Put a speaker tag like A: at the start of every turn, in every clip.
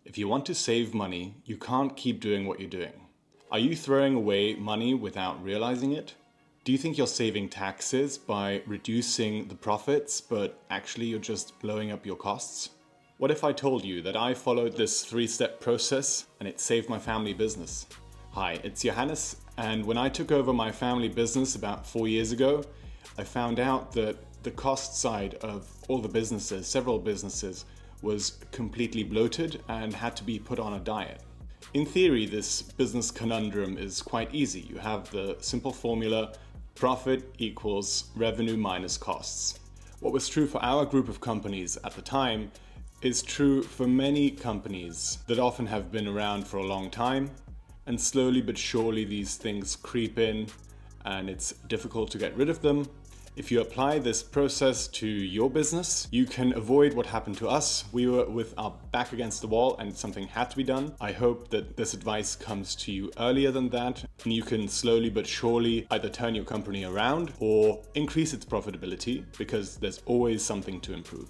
A: If you want to save money, you can't keep doing what you're doing. Are you throwing away money without realizing it? Do you think you're saving taxes by reducing the profits, but actually you're just blowing up your costs? What if I told you that I followed this 3-step process and it saved my family business? Hi, it's Johannes, and when I took over my family business about 4 years ago, I found out that the cost side of all the businesses, several businesses, was completely bloated and had to be put on a diet. In theory, this business conundrum is quite easy. You have the simple formula, profit equals revenue minus costs. What was true for our group of companies at the time is true for many companies that often have been around for a long time, and slowly but surely these things creep in and it's difficult to get rid of them. If you apply this process to your business, you can avoid what happened to us. We were with our back against the wall and something had to be done. I hope that this advice comes to you earlier than that, and you can slowly but surely either turn your company around or increase its profitability, because there's always something to improve.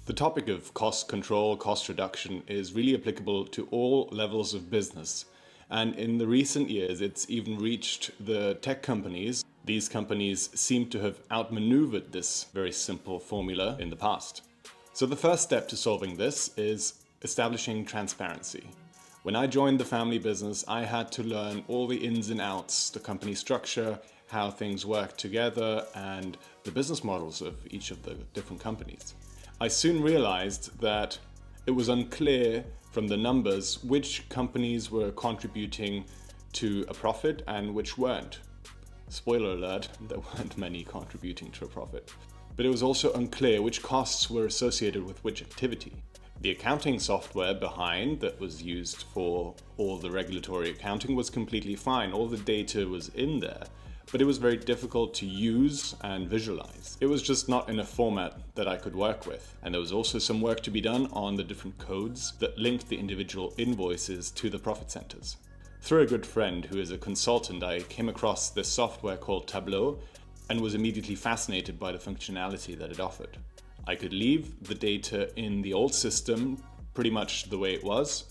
A: The topic of cost control, cost reduction is really applicable to all levels of business. And in the recent years, it's even reached the tech companies. These companies seem to have outmaneuvered this very simple formula in the past. So the first step to solving this is establishing transparency. When I joined the family business, I had to learn all the ins and outs, the company structure, how things work together, and the business models of each of the different companies. I soon realized that it was unclear from the numbers which companies were contributing to a profit and which weren't. Spoiler alert, there weren't many contributing to a profit. But it was also unclear which costs were associated with which activity. The accounting software behind that was used for all the regulatory accounting was completely fine. All the data was in there, but it was very difficult to use and visualize. It was just not in a format that I could work with. And there was also some work to be done on the different codes that linked the individual invoices to the profit centers. Through a good friend who is a consultant, I came across this software called Tableau and was immediately fascinated by the functionality that it offered. I could leave the data in the old system pretty much the way it was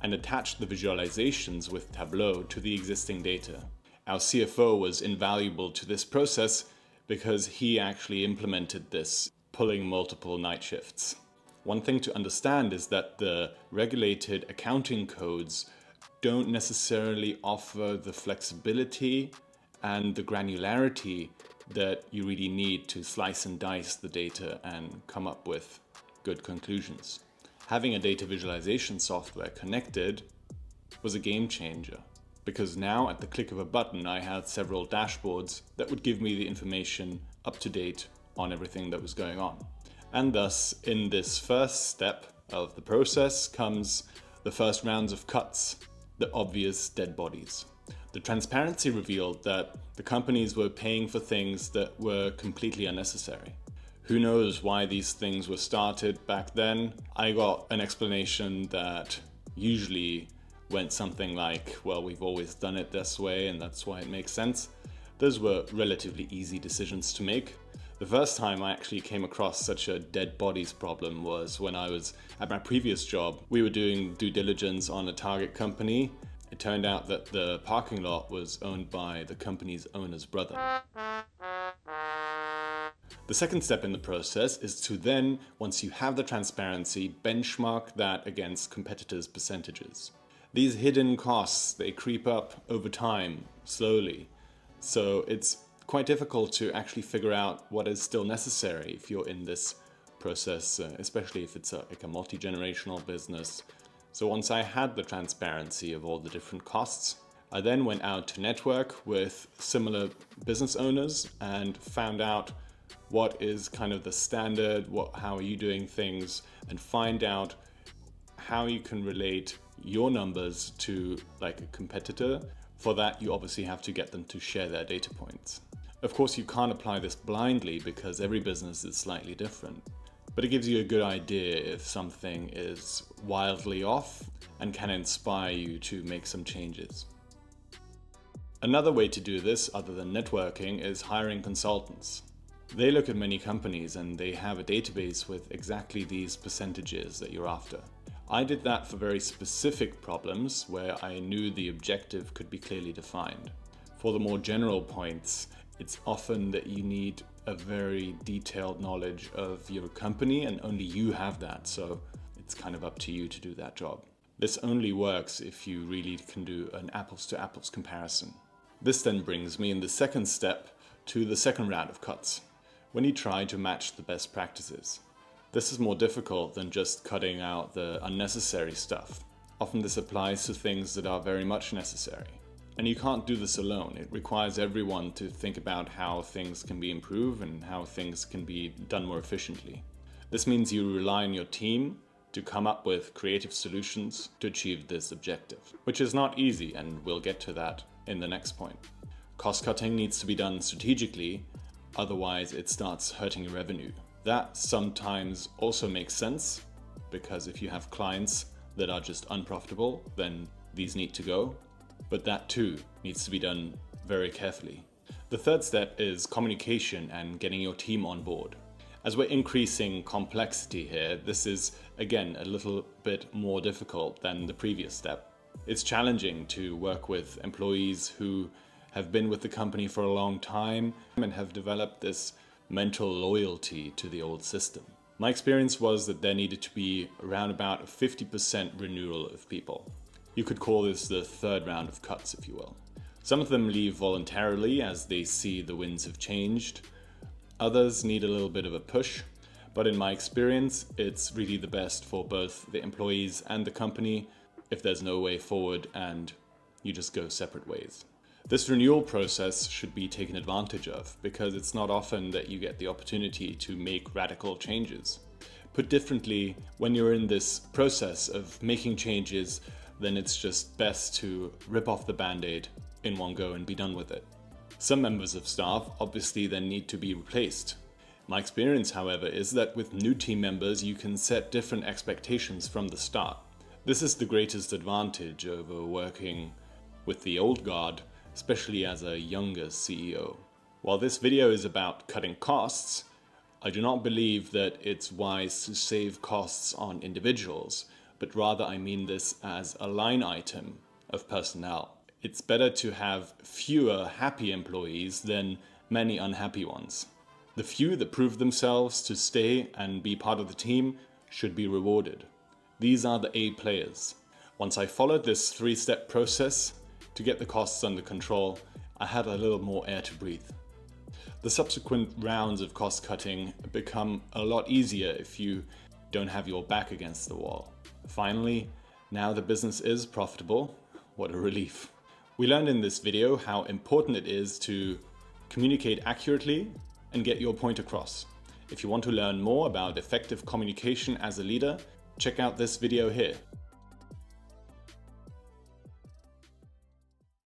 A: and attach the visualizations with Tableau to the existing data. Our CFO was invaluable to this process because he actually implemented this, pulling multiple night shifts. One thing to understand is that the regulated accounting codes don't necessarily offer the flexibility and the granularity that you really need to slice and dice the data and come up with good conclusions. Having a data visualization software connected was a game changer, because now at the click of a button I had several dashboards that would give me the information up to date on everything that was going on. And thus, in this first step of the process comes the first rounds of cuts, the obvious dead bodies. The transparency revealed that the companies were paying for things that were completely unnecessary. Who knows why these things were started back then? I got an explanation that usually went something like, well, we've always done it this way and that's why it makes sense. Those were relatively easy decisions to make. The first time I actually came across such a dead bodies problem was when I was at my previous job. We were doing due diligence on a target company. It turned out that the parking lot was owned by the company's owner's brother. The second step in the process is to then, once you have the transparency, benchmark that against competitors' percentages. These hidden costs, they creep up over time, slowly. So it's quite difficult to actually figure out what is still necessary if you're in this process, especially if it's like a multi-generational business. So once I had the transparency of all the different costs, I then went out to network with similar business owners and found out what is kind of the standard, how are you doing things, and find out how you can relate your numbers to like a competitor. For that, you obviously have to get them to share their data points. Of course, you can't apply this blindly because every business is slightly different, but it gives you a good idea if something is wildly off and can inspire you to make some changes. Another way to do this, other than networking, is hiring consultants. They look at many companies and they have a database with exactly these percentages that you're after. I did that for very specific problems where I knew the objective could be clearly defined. For the more general points, it's often that you need a very detailed knowledge of your company and only you have that, so it's kind of up to you to do that job. This only works if you really can do an apples to apples comparison. This then brings me in the second step to the second round of cuts, when you try to match the best practices. This is more difficult than just cutting out the unnecessary stuff. Often this applies to things that are very much necessary. And you can't do this alone. It requires everyone to think about how things can be improved and how things can be done more efficiently. This means you rely on your team to come up with creative solutions to achieve this objective, which is not easy, and we'll get to that in the next point. Cost cutting needs to be done strategically, otherwise it starts hurting your revenue. That sometimes also makes sense, because if you have clients that are just unprofitable, then these need to go. But that too needs to be done very carefully. The third step is communication and getting your team on board. As we're increasing complexity here, this is again a little bit more difficult than the previous step. It's challenging to work with employees who have been with the company for a long time and have developed this mental loyalty to the old system. My experience was that there needed to be around about a 50% renewal of people. You could call this the third round of cuts, if you will. Some of them leave voluntarily as they see the winds have changed. Others need a little bit of a push, but in my experience, it's really the best for both the employees and the company if there's no way forward and you just go separate ways. This renewal process should be taken advantage of because it's not often that you get the opportunity to make radical changes. Put differently, when you're in this process of making changes, then it's just best to rip off the band-aid in one go and be done with it. Some members of staff obviously then need to be replaced. My experience, however, is that with new team members you can set different expectations from the start. This is the greatest advantage over working with the old guard, especially as a younger CEO. While this video is about cutting costs, I do not believe that it's wise to save costs on individuals, but rather I mean this as a line item of personnel. It's better to have fewer happy employees than many unhappy ones. The few that prove themselves to stay and be part of the team should be rewarded. These are the A players. Once I followed this three-step process to get the costs under control, I had a little more air to breathe. The subsequent rounds of cost cutting become a lot easier if you don't have your back against the wall. Finally, now the business is profitable. What a relief. We learned in this video how important it is to communicate accurately and get your point across. If you want to learn more about effective communication as a leader, check out this video here.